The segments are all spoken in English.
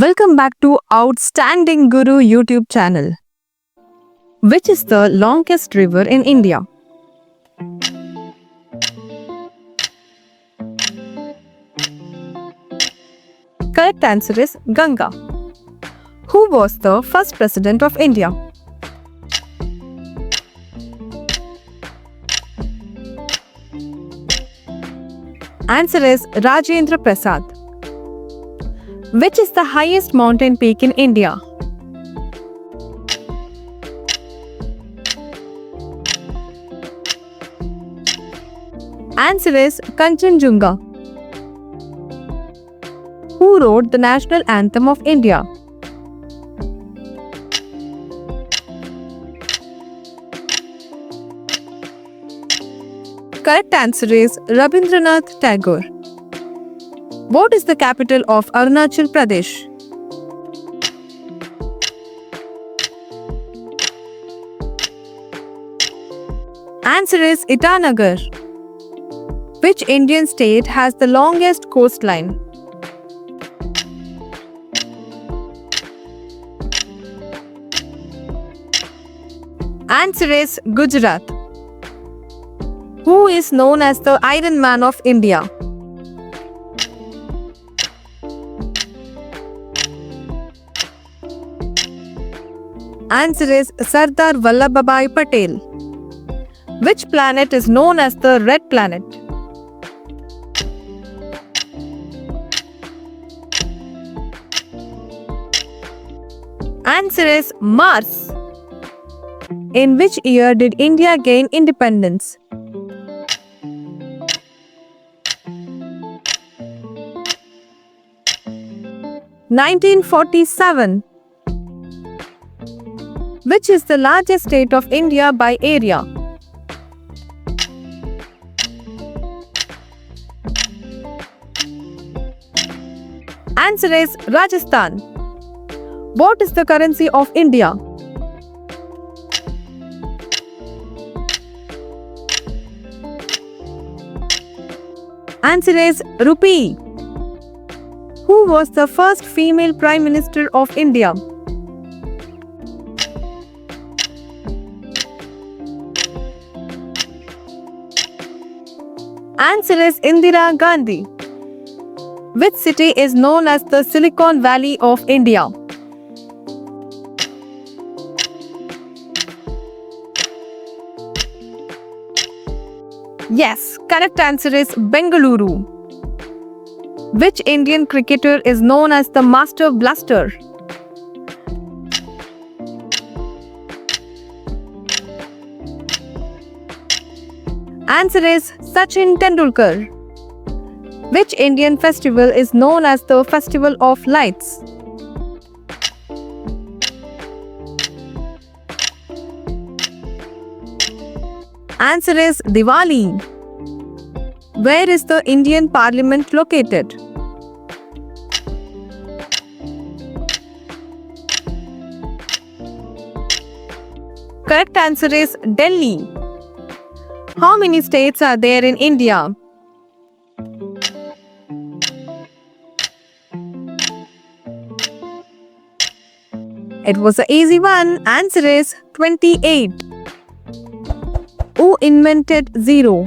Welcome back to Outstanding Guru YouTube channel. Which is the longest river in India? Correct answer is Ganga. Who was the first president of India? Answer is Rajendra Prasad. Which is the highest mountain peak in India? Answer is Kanchenjunga. Who wrote the national anthem of India? Correct answer is Rabindranath Tagore. What is the capital of Arunachal Pradesh? Answer is Itanagar. Which Indian state has the longest coastline? Answer is Gujarat. Who is known as the Iron Man of India? Answer is Sardar Vallabhbhai Patel. Which planet is known as the Red Planet? Answer is Mars. In which year did India gain independence? (1947). Which is the largest state of India by area? Answer is Rajasthan. What is the currency of India? Answer is rupee. Who was the first female Prime Minister of India? Answer is Indira Gandhi. Which city is known as the Silicon Valley of India? Yes, correct answer is Bengaluru. Which Indian cricketer is known as the Master Blaster? Answer is Sachin Tendulkar. Which Indian festival is known as the Festival of Lights? Answer is Diwali. Where is the Indian Parliament located? Correct answer is Delhi. How many states are there in India? It was an easy one. Answer is 28. Who invented zero?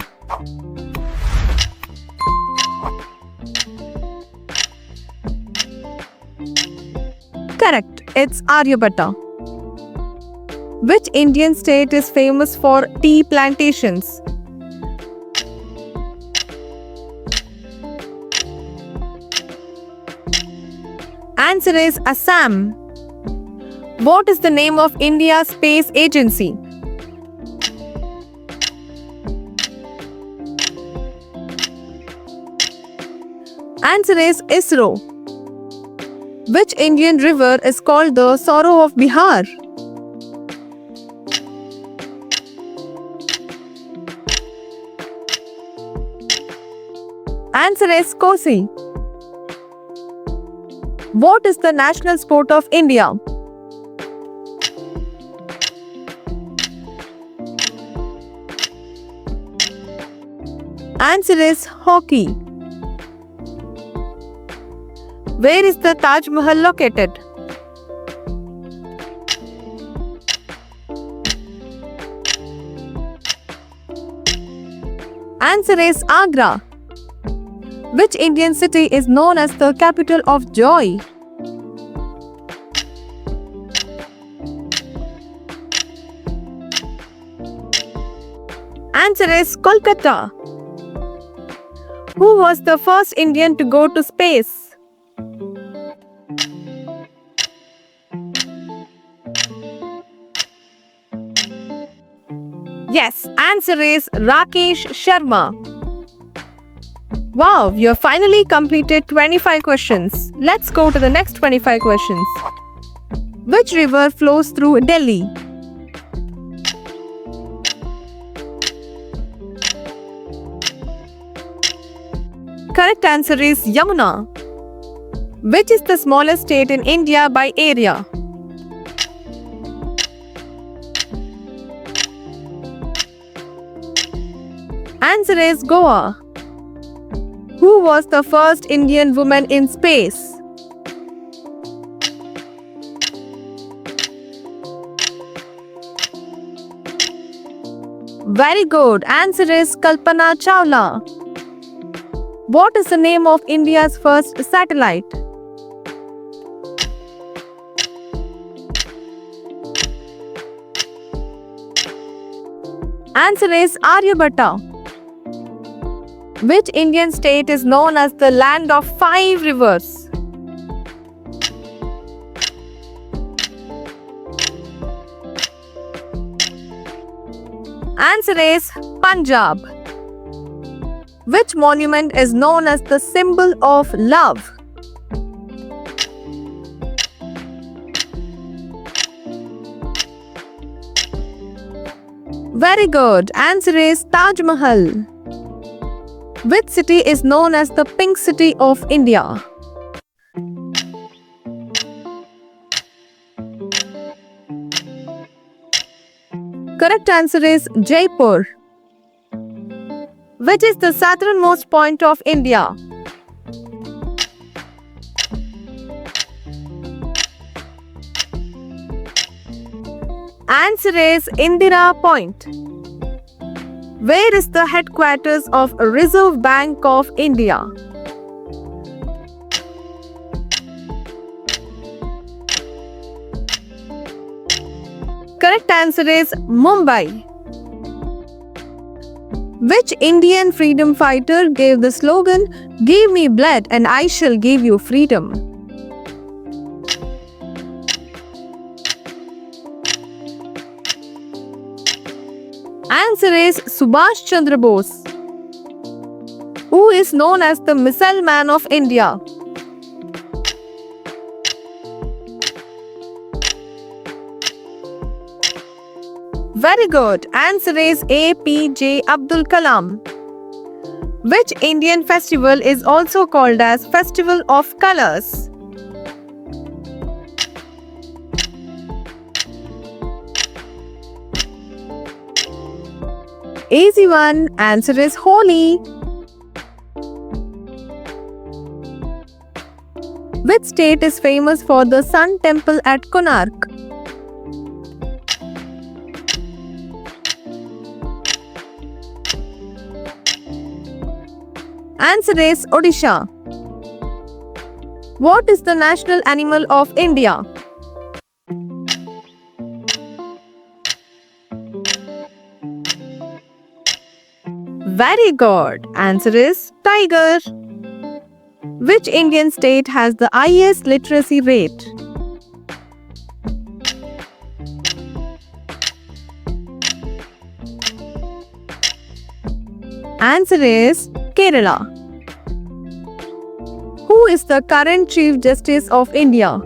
Correct, it's Aryabhatta. Which Indian state is famous for tea plantations? Answer is Assam. What is the name of India's space agency? Answer is ISRO. Which Indian river is called the Sorrow of Bihar? Answer is Kosi. What is the national sport of India? Answer is hockey. Where is the Taj Mahal located? Answer is Agra. Which Indian city is known as the capital of joy? Answer is Kolkata. Who was the first Indian to go to space? Yes, answer is Rakesh Sharma. Wow, you have finally completed 25 questions. Let's go to the next 25 questions. Which river flows through Delhi? Correct answer is Yamuna. Which is the smallest state in India by area? Answer is Goa. Who was the first Indian woman in space? Very good. Answer is Kalpana Chawla. What is the name of India's first satellite? Answer is Aryabhatta. Which Indian state is known as the land of 5 rivers? Answer is Punjab. Which monument is known as the symbol of love? Very good. Answer is Taj Mahal. Which city is known as the Pink City of India? Correct answer is Jaipur. Which is the southernmost point of India? Answer is Indira Point. Where is the headquarters of Reserve Bank of India? Correct answer is Mumbai. Which Indian freedom fighter gave the slogan, "Give me blood and I shall give you freedom"? Answer is Subhash Chandra Bose. Who is known as the Missile Man of India? Very good. Answer is APJ Abdul Kalam. Which Indian festival is also called as Festival of Colors? Easy one. Answer is Holi. Which state is famous for the Sun Temple at Konark? Answer is Odisha. What is the national animal of India? Very good. Answer is tiger. Which Indian state has the highest literacy rate? Answer is Kerala. Who is the current Chief Justice of India?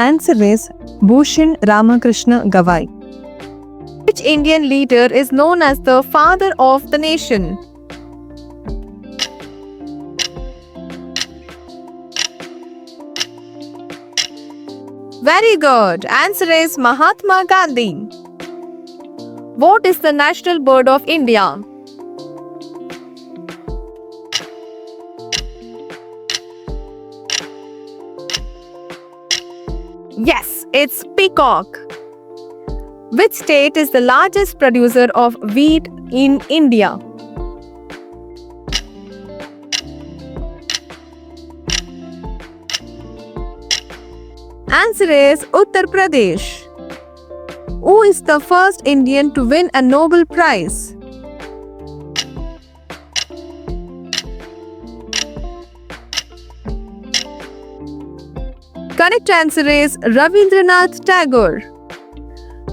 Answer is Bhushan Ramakrishna Gavai. Which Indian leader is known as the father of the nation? Very good. Answer is Mahatma Gandhi. What is the national bird of India? Yes, it's peacock. Which state is the largest producer of wheat in India? Answer is Uttar Pradesh. Who is the first Indian to win a Nobel Prize? Correct answer is Rabindranath Tagore.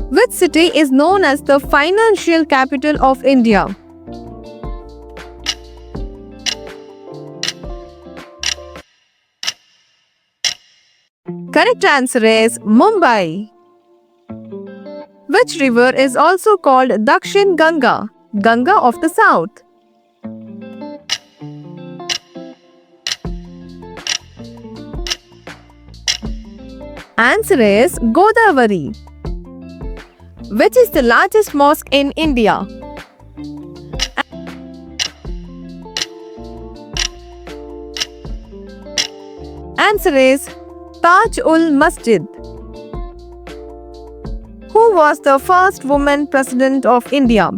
Which city is known as the financial capital of India? Correct answer is Mumbai. Which river is also called Dakshin Ganga, Ganga of the South? Answer is Godavari. Which is the largest mosque in India? Answer is Taj ul Masjid. Who was the first woman president of India?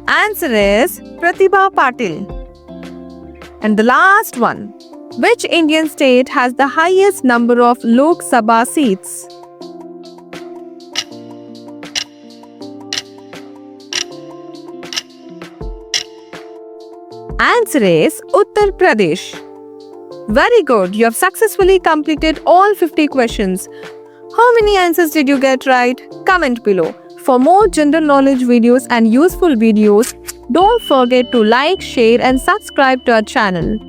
Answer is Pratibha Patil. And the last one. Which Indian state has the highest number of Lok Sabha seats? Answer is Uttar Pradesh. Very good. You have successfully completed all 50 questions. How many answers did you get right? Comment below. For more general knowledge videos and useful videos, don't forget to like, share and subscribe to our channel.